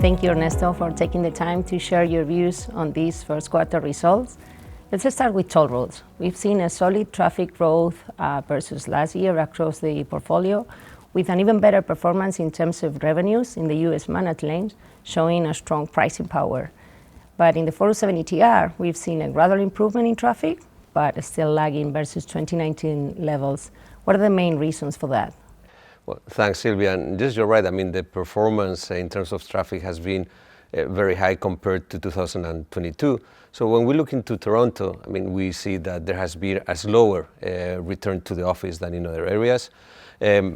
Thank you, Ernesto, for taking the time to share your views on these first quarter results. Let's start with toll roads. We've seen a solid traffic growth versus last year across the portfolio, with an even better performance in terms of revenues in the US managed lanes, showing a strong pricing power. But in the 407 ETR, we've seen a gradual improvement in traffic, but still lagging versus 2019 levels. What are the main reasons for that? Well, thanks, Sylvia. And yes, you're right. I mean, the performance in terms of traffic has been very high compared to 2022. So when we look into Toronto, I mean, we see that there has been a slower return to the office than in other areas.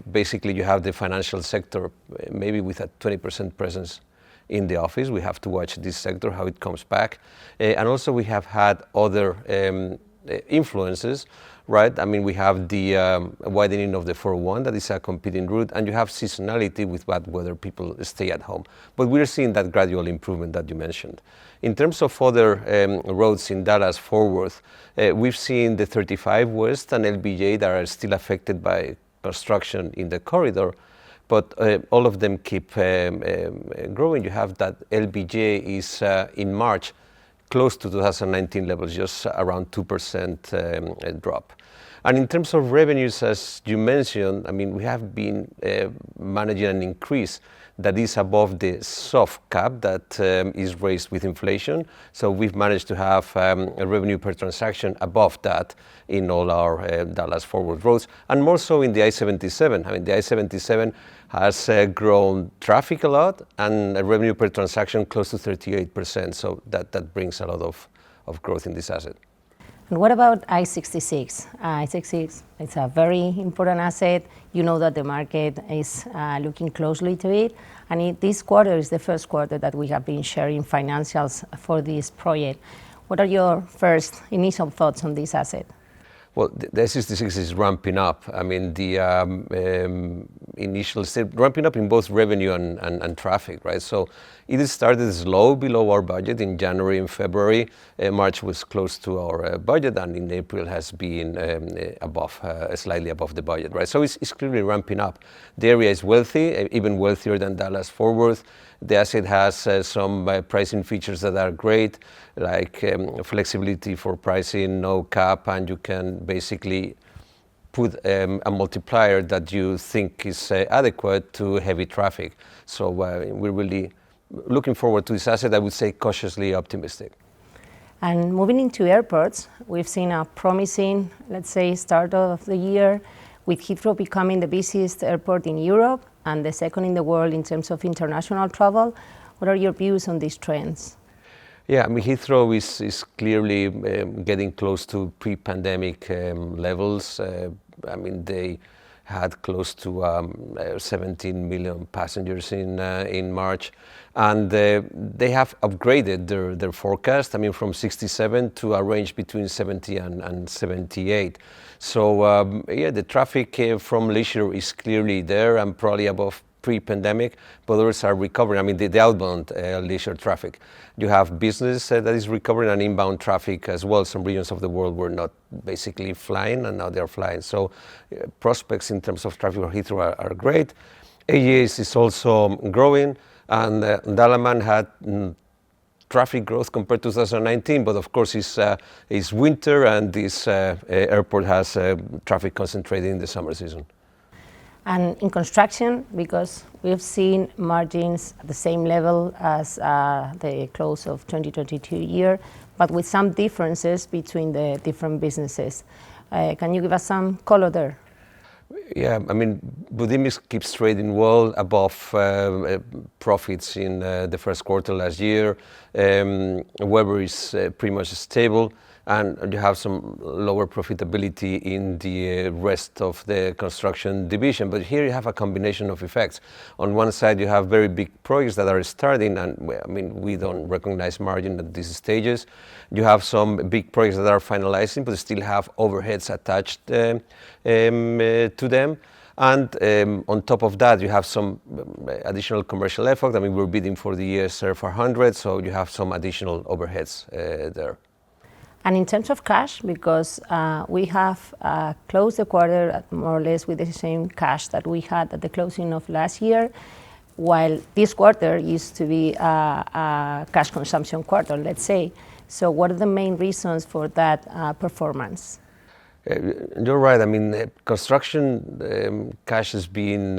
Basically, you have the financial sector, maybe with a 20% presence in the office. We have to watch this sector, how it comes back. And also we have had other influences, right? I mean, we have the widening of the 401, that is a competing route, and you have seasonality with bad weather, people stay at home. But we're seeing that gradual improvement that you mentioned. In terms of other roads in Dallas-Fort Worth, we've seen the 35 West and LBJ that are still affected by construction in the corridor, but all of them keep growing. You have that LBJ is in March close to 2019 levels, just around 2% drop. And in terms of revenues, as you mentioned, I mean, we have been managing an increase that is above the soft cap that is raised with inflation. So we've managed to have a revenue per transaction above that in all our Dallas-Fort Worth roads, and more so in the I-77. I mean, the I-77 has grown traffic a lot and a revenue per transaction close to 38%. So that brings a lot of growth in this asset. And what about I-66? I-66, it's a very important asset. You know that the market is looking closely to it. And this quarter is the first quarter that we have been sharing financials for this project. What are your first initial thoughts on this asset? Well, the I-66 is ramping up. I mean, the initial step, ramping up in both revenue and traffic, right? So it started slow, below our budget in January and February. March was close to our budget, and in April has been slightly above the budget, right? So it's clearly ramping up. The area is wealthy, even wealthier than Dallas-Fort Worth. The asset has some pricing features that are great, like flexibility for pricing, no cap, and you can basically put a multiplier that you think is adequate to heavy traffic. So we're really looking forward to this asset. I would say cautiously optimistic. And moving into airports, we've seen a promising, let's say, start of the year, with Heathrow becoming the busiest airport in Europe and the second in the world in terms of international travel. What are your views on these trends? Yeah, I mean, Heathrow is clearly getting close to pre-pandemic levels. I mean, they had close to 17 million passengers in March, and they have upgraded their forecast. I mean, from 67 to a range between 70 and 78. So yeah, the traffic from leisure is clearly there and probably above pre-pandemic, but others are recovering. I mean, the outbound leisure traffic. You have business that is recovering and inbound traffic as well. Some regions of the world were not basically flying, and now they're flying. So prospects in terms of traffic for Heathrow are great. AES is also growing, and Dalaman had traffic growth compared to 2019, but of course it's winter, and this airport has traffic concentrated in the summer season. And in construction, because we've seen margins at the same level as the close of 2022 year, but with some differences between the different businesses. Can you give us some color there? Yeah, I mean, Budimex keeps trading well above profits in the first quarter last year. Weber is pretty much stable, and you have some lower profitability in the rest of the construction division. But here you have a combination of effects. On one side, you have very big projects that are starting, and I mean, we don't recognize margin at these stages. You have some big projects that are finalizing, but still have overheads attached to them. And on top of that, you have some additional commercial effort. I mean, we're bidding for the ESR 400, so you have some additional overheads there. And in terms of cash, because we have closed the quarter at more or less with the same cash that we had at the closing of last year, while this quarter used to be a cash consumption quarter, let's say. So what are the main reasons for that performance? You're right. I mean, construction cash has been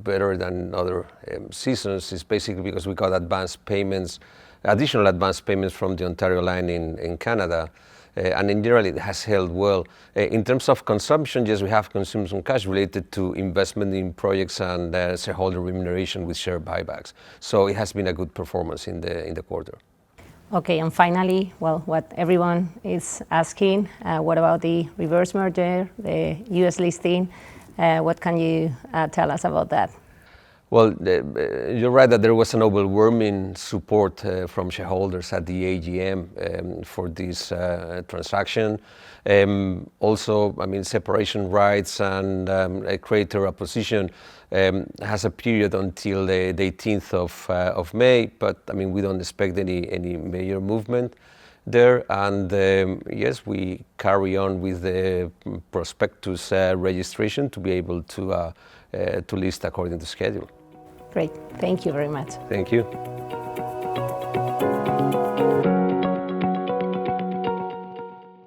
better than other seasons. It's basically because we got additional advance payments from the Ontario line in Canada. And in general, it has held well. In terms of consumption, yes, we have consumed some cash related to investment in projects and shareholder remuneration with share buybacks. So it has been a good performance in the quarter. Okay, and finally, well, what everyone is asking, what about the reverse merger, the US listing? What can you tell us about that? Well, you're right that there was an overwhelming support from shareholders at the AGM for this transaction. Also, I mean, separation rights and a creditor opposition has a period until the 18th of May, but I mean, we don't expect any major movement there. And yes, we carry on with the prospectus registration to be able to list according to schedule. Great. Thank you very much. Thank you.